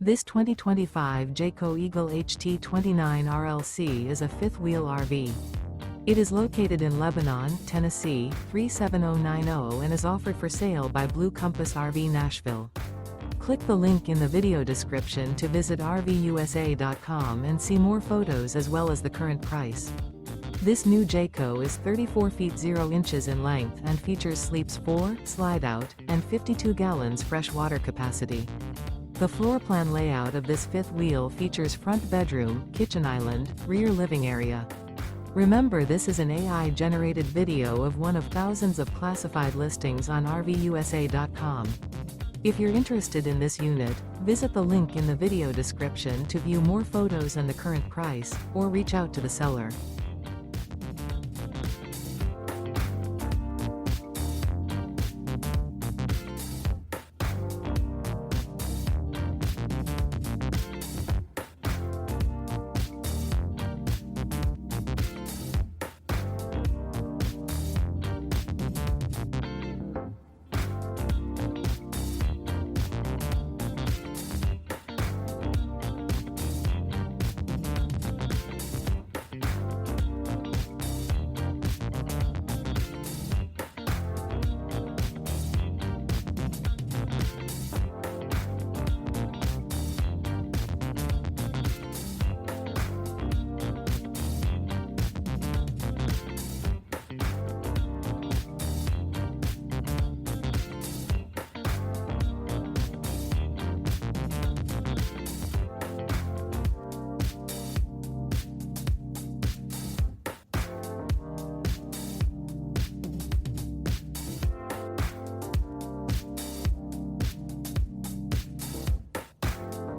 This 2025 Jayco Eagle HT 29 RLC is a fifth-wheel RV. It is located in Lebanon, Tennessee, 37090 and is offered for sale by Blue Compass RV Nashville. Click the link in the video description to visit RVUSA.com and see more photos as well as the current price. This new Jayco is 34 feet 0 inches in length and features sleeps 4, slide-out, and 52 gallons fresh water capacity. The floor plan layout of this fifth wheel features front bedroom, kitchen island, rear living area. Remember, this is an AI-generated video of one of thousands of classified listings on RVUSA.com. If you're interested in this unit, visit the link in the video description to view more photos and the current price, or reach out to the seller.